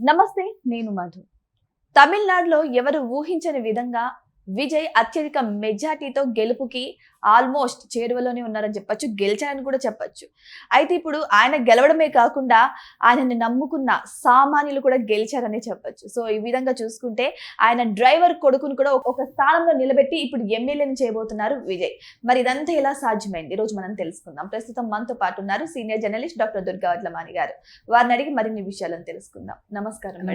నమస్తే, నేను మధు. తమిళనాడులో ఎవరు ఊహించని విధంగా విజయ్ అత్యధిక మెజార్టీతో గెలుపుకి ఆల్మోస్ట్ చేరువలోనే ఉన్నారని చెప్పొచ్చు, గెలిచారని కూడా చెప్పొచ్చు. అయితే ఇప్పుడు ఆయన గెలవడమే కాకుండా ఆయనని నమ్ముకున్న సామాన్యులు కూడా గెలిచారని చెప్పొచ్చు. సో ఈ విధంగా చూసుకుంటే ఆయన డ్రైవర్ కొడుకును కూడా ఒక స్థానంలో నిలబెట్టి ఇప్పుడు ఎమ్మెల్యేని చేయబోతున్నారు విజయ్. మరి ఇదంతా ఎలా సాధ్యమైంది ఈరోజు మనం తెలుసుకుందాం. ప్రస్తుతం మనతో పాటు ఉన్నారు సీనియర్ జర్నలిస్ట్ డాక్టర్ దుర్గావడ్లమాని గారు. వారిని అడిగి మరిన్ని విషయాలను తెలుసుకుందాం. నమస్కారం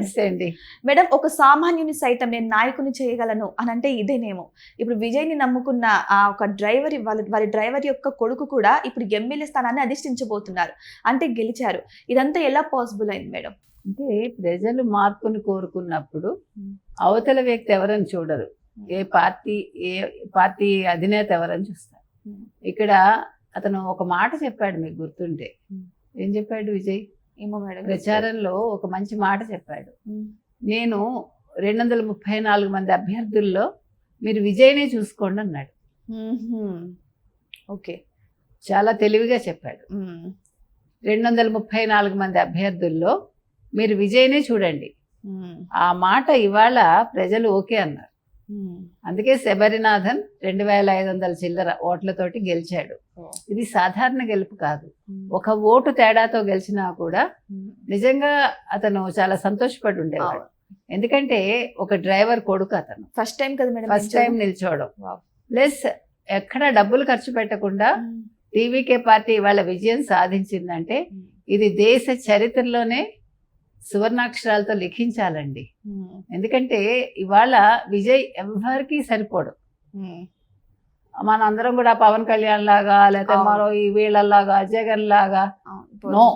మేడం. ఒక సామాన్యుని సైతం నేను నాయకుని చేయగలను అని అంటే ఇదేనేమో. ఇప్పుడు విజయ్ ని నమ్ముకున్న ఆ ఒక వారి డ్రైవర్ యొక్క కొడుకు కూడా ఇప్పుడు ఎమ్మెల్యే స్థానాన్ని అధిష్ఠించబోతున్నారు, అంటే గెలిచారు. ఇదంతా ఎలా పాసిబుల్ అయింది మేడం? అంటే ప్రజలు మార్పుని కోరుకున్నప్పుడు అవతల వ్యక్తి ఎవరని చూడరు, ఏ పార్టీ అధినేత ఎవరని చూస్తారు. ఇక్కడ అతను ఒక మాట చెప్పాడు, మీకు గుర్తుంటే. ఏం చెప్పాడు విజయ్? ఏమో మేడం, ప్రచారంలో ఒక మంచి మాట చెప్పాడు. నేను 234 మంది అభ్యర్థుల్లో మీరు విజయ్నే చూసుకోండి అన్నాడు. ఓకే, చాలా తెలివిగా చెప్పాడు. 234 మంది అభ్యర్థుల్లో మీరు విజయ్నే చూడండి. ఆ మాట ఇవాళ ప్రజలు ఓకే అన్నారు. అందుకే శబరినాథన్ 2500 చిల్లర ఓట్లతోటి గెలిచాడు. ఇది సాధారణ గెలుపు కాదు. ఒక ఓటు తేడాతో గెలిచినా కూడా నిజంగా అతను చాలా సంతోషపడి ఉండేవాడు. ఎందుకంటే ఒక డ్రైవర్ కొడుకు అతను. ఫస్ట్ టైం కదా మేడం, ఫస్ట్ టైం నిల్చోవడం. ప్లస్ ఎక్కడ డబ్బులు ఖర్చు పెట్టకుండా టీవీకే పార్టీ ఇవాళ విజయం సాధించిందంటే ఇది దేశ చరిత్రలోనే సువర్ణాక్షరాలతో లిఖించాలండి. ఎందుకంటే ఇవాళ విజయ్ ఎవరికి సరిపోడు. మనందరం కూడా పవన్ కళ్యాణ్ లాగా లేకపోతే మరో ఈ వీళ్ళలాగా జగన్ లాగా no,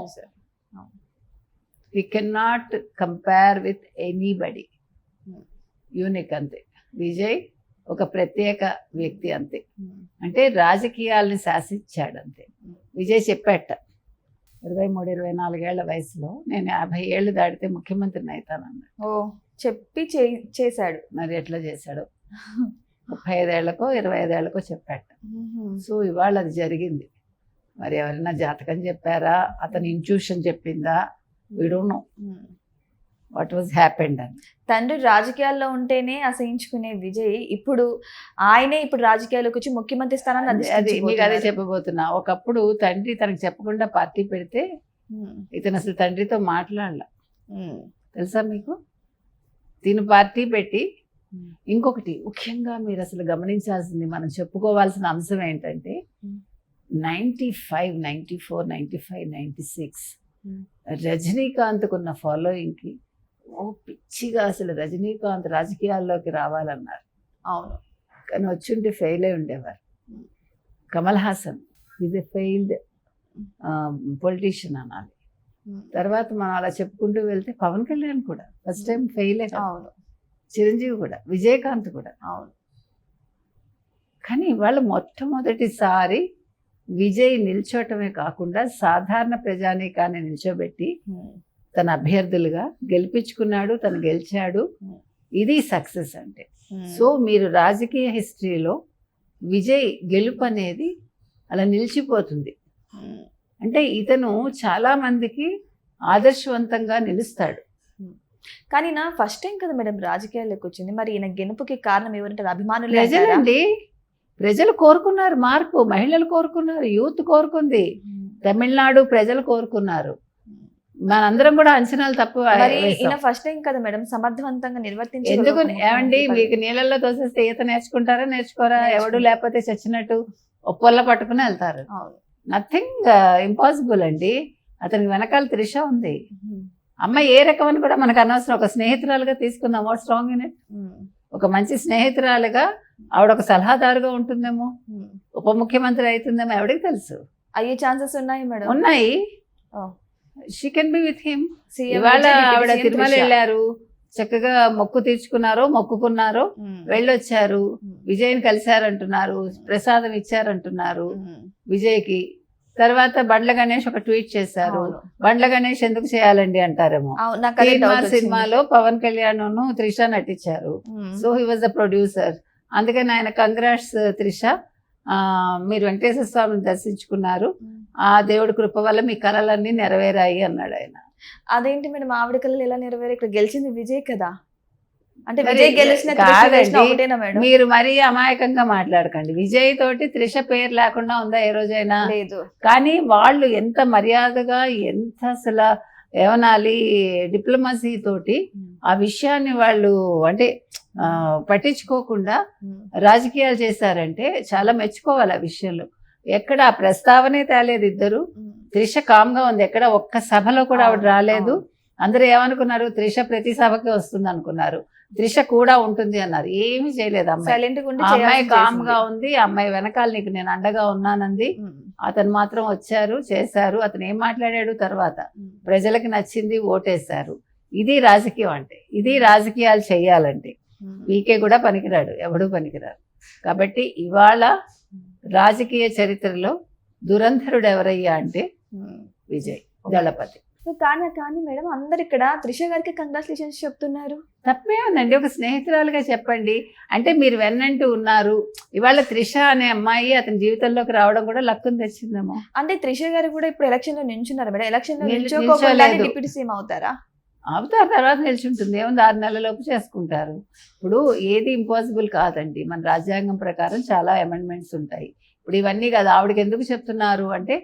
we cannot compare with anybody. Unique అంతే. విజయ్ ఒక ప్రత్యేక వ్యక్తి అంతే. అంటే రాజకీయాలని శాసించాడు అంతే. విజయ్ చెప్పాట 23-24 ఏళ్ల వయసులో నేను 50 ఏళ్ళు దాటితే ముఖ్యమంత్రిని అవుతానన్నాడు. చెప్పి చేశాడు. మరి ఎట్లా చేశాడు? 35 ఏళ్లకో 25 ఏళ్లకో చెప్పాట. సో ఇవాళ అది జరిగింది. మరి ఎవరైనా జాతకం చెప్పారా, అతని ఇంట్యూషన్ చెప్పిందా? We don't know what was happened. తండ్రి రాజకీయాల్లో ఉంటేనే అసహించుకునే విజయ్ ఇప్పుడు రాజకీయాల్లోకి వచ్చి ముఖ్యమంత్రి స్థానాన్ని మీకు అదే చెప్పబోతున్నా. ఒకప్పుడు తండ్రి తనకు చెప్పకుండా పార్టీ పెడితే ఇతను అసలు తండ్రితో మాట్లాడలా. తెలుసా మీకు? తిను పార్టీ పెట్టి ఇంకొకటి ముఖ్యంగా మీరు అసలు గమనించాల్సింది, మనం చెప్పుకోవాల్సిన అంశం ఏంటంటే 95, 94, 95, 96 రజనీకాంత్కున్న ఫాలోయింగ్కి పిచ్చిగా అసలు రజనీకాంత్ రాజకీయాల్లోకి రావాలన్నారు. అవును, కానీ వచ్చుంటే ఫెయిల్ అయి ఉండేవారు. Kamal Haasan is a failed politician అనాలి. తర్వాత మనం అలా చెప్పుకుంటూ వెళ్తే పవన్ కళ్యాణ్ కూడా ఫస్ట్ టైం ఫెయిల్ అయ్యారు. అవును, చిరంజీవి కూడా, విజయకాంత్ కూడా. అవును. కానీ ఇవాళ మొట్టమొదటిసారి విజయ్ నిల్చోటమే కాకుండా సాధారణ ప్రజానీకాన్ని నిల్చోబెట్టి తన అభ్యర్థులుగా గెలిపించుకున్నాడు. తను గెలిచాడు. ఇది సక్సెస్ అంటే. సో మీరు రాజకీయ హిస్టరీలో విజయ్ గెలుపు అనేది అలా నిలిచిపోతుంది. అంటే ఇతను చాలా మందికి ఆదర్శవంతంగా నిలుస్తాడు. కానీ నా ఫస్ట్ టైం కదా మేడం రాజకీయాల్లోకి వచ్చింది. మరి ఈయన గెలుపుకి కారణం ఎవరంటారు? అభిమానులు. ప్రజలండి, ప్రజలు కోరుకున్నారు మార్పు. మహిళలు కోరుకున్నారు, యూత్ కోరుకుంది, తమిళనాడు ప్రజలు కోరుకున్నారు. మనందరం కూడా అంచనాలు తప్పు. ఫస్ట్ టైం కదా మేడం సమర్థవంతంగా నిర్వర్తించి. ఎందుకు ఏమండి, మీకు నీళ్ళల్లో తోసేస్తే ఈత నేర్చుకుంటారా నేర్చుకోరా? ఎవడు లేకపోతే చచ్చినట్టు ఒప్పొల్ల పట్టుకుని వెళ్తారు. నథింగ్ ఇంపాసిబుల్ అండి. అతనికి వెనకాల త్రిష ఉంది. అమ్మాయి ఏ రకం అని కూడా మనకు అనవసరం. ఒక స్నేహితురాలుగా తీసుకుందాం. What strong in it? ఒక మంచి స్నేహితురాలుగా ఆవిడ ఒక సలహాదారుగా ఉంటుందేమో, ఉప ముఖ్యమంత్రి అవుతుందేమో, ఎవరికి తెలుసు. అయ్యే ఛాన్సెస్ ఉన్నాయి మేడం. ఉన్నాయి. She can be with him. ఇవాళ ఆవిడ తిరుమల వెళ్ళారు, చక్కగా మొక్కు తీర్చుకున్నారో మొక్కుకున్నారో వెళ్ళొచ్చారు. విజయ్ని కలిశారంటున్నారు, ప్రసాదం ఇచ్చారంటున్నారు విజయ్కి. తర్వాత బండ్ల గణేష్ ఒక ట్వీట్ చేశారు. బండ్ల గణేష్ ఎందుకు చేయాలండి అంటారేమో. సినిమాలో పవన్ కళ్యాణ్ త్రిష నటించారు. So he was the producer. అందుకని ఆయన కంగ్రాట్స్ త్రిష, మీరు వెంకటేశ్వర స్వామిని దర్శించుకున్నారు, ఆ దేవుడి కృప వల్ల మీ కలలన్నీ నెరవేరాయి అన్నాడు ఆయన. అదేంటి మేడం ఆవిడ కళలు ఎలా నెరవేరు? ఇక్కడ గెలిచింది విజయ్ కదా, అంటే మరి విజయ్ గెలిచిన త్రిష కాదండి. గెలిచిన ఒకటేనా మేడం? మీరు మరీ అమాయకంగా మాట్లాడకండి. విజయ్ తోటి త్రిష పేరు లేకుండా ఉందా ఏ రోజైనా? లేదు. కానీ వాళ్ళు ఎంత మర్యాదగా, ఎంత అసలు ఏమనాలి, డిప్లొమసీ తోటి ఆ విషయాన్ని వాళ్ళు అంటే పట్టించుకోకుండా రాజకీయాలు చేశారంటే చాలా మెచ్చుకోవాలి ఆ విషయంలో. ఎక్కడ ఆ ప్రస్తావనే తేలేదు ఇద్దరు. త్రిష కామ్గా ఉంది, ఎక్కడ ఒక్క సభలో కూడా ఆవిడ రాలేదు. అందరూ ఏమనుకున్నారు, త్రిష ప్రతి సభకి వస్తుంది అనుకున్నారు, త్రిష కూడా ఉంటుంది అన్నారు. ఏమీ చేయలేదు అమ్మాయి. సైలెంట్ గా ఉండి ఆ అమ్మాయి చేయాల్సింది కామ్గా చేసింది. ఉంది. ఆ అమ్మాయి వెనకాల నీకు నేను అండగా ఉన్నానంది. అతను మాత్రం వచ్చారు, చేశారు. అతను ఏం మాట్లాడాడు తర్వాత, ప్రజలకి నచ్చింది, ఓటేశారు. ఇది రాజకీయం అంటే, ఇది రాజకీయాలు చేయాలంటే. వీకే కూడా పనికిరాడు, ఎవడూ పనికిరాడు. కాబట్టి ఇవాళ రాజకీయ చరిత్రలో దురంధరుడు ఎవరయ్యా అంటే విజయ్ దళపతి. సో కానీ మేడం అందరు ఇక్కడ త్రిష గారికి కంగ్రాచులేషన్స్ చెప్తున్నారు. తప్పే ఉందండి, ఒక స్నేహితురాలుగా చెప్పండి. అంటే మీరు వెన్నంటూ ఉన్నారు. ఇవాళ త్రిష అనే అమ్మాయి అతని జీవితంలోకి రావడం కూడా లక్కుని తెచ్చిందేమో. అంటే త్రిష గారు కూడా ఇప్పుడు ఎలక్షన్ లో నిల్చున్నారు మేడం. ఎలక్షన్ లో నిల్చోలేదు. నిల్చోకుండా డిప్యూటీ సీఎం అవుతారా? అవుతారు, తర్వాత నిల్చుంటుంది. ఏముంది, 6 నెలలలోపు చేసుకుంటారు. ఇప్పుడు ఏది ఇంపాసిబుల్ కాదండి. మన రాజ్యాంగం ప్రకారం చాలా అమెండ్మెంట్స్ ఉంటాయి. ఇప్పుడు ఇవన్నీ కాదు. ఆవిడకి ఎందుకు చెప్తున్నారు అంటే,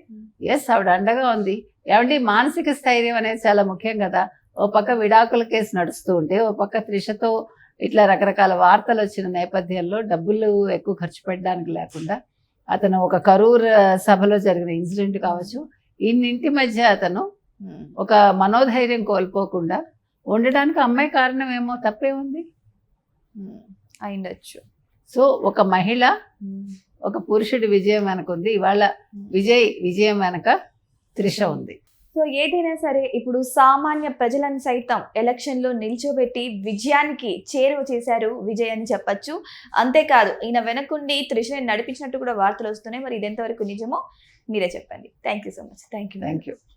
ఎస్ ఆవిడ అండగా ఉంది. ఏమంటే మానసిక స్థైర్యం అనేది చాలా ముఖ్యం కదా. ఓ పక్క విడాకుల కేసు నడుస్తూ ఉంటే, ఓ పక్క త్రిషతో ఇట్లా రకరకాల వార్తలు వచ్చిన నేపథ్యంలో డబ్బులు ఎక్కువ ఖర్చు పెట్టడానికి లేకుండా, అతను ఒక కరూర్ సభలో జరిగిన ఇన్సిడెంట్ కావచ్చు, ఇన్నింటి మధ్య అతను ఒక మనోధైర్యం కోల్పోకుండా ఉండడానికి అమ్మాయి కారణం ఏమో. తప్పే ఉంది అయిండొచ్చు. సో ఒక మహిళ, ఒక పురుషుడి విజయం వెనక ఉంది. ఇవాళ విజయం వెనక త్రిష ఉంది. సో ఏదైనా సరే ఇప్పుడు సామాన్య ప్రజలను సైతం ఎలక్షన్ లో నిల్చోబెట్టి విజయానికి చేరువ చేశారు విజయ్ అని చెప్పొచ్చు. అంతేకాదు ఈయన వెనకుండి త్రిషని నడిపించినట్టు కూడా వార్తలు వస్తున్నాయి. మరి ఇది ఎంతవరకు నిజమో మీరే చెప్పండి. Thank you so much. Thank you.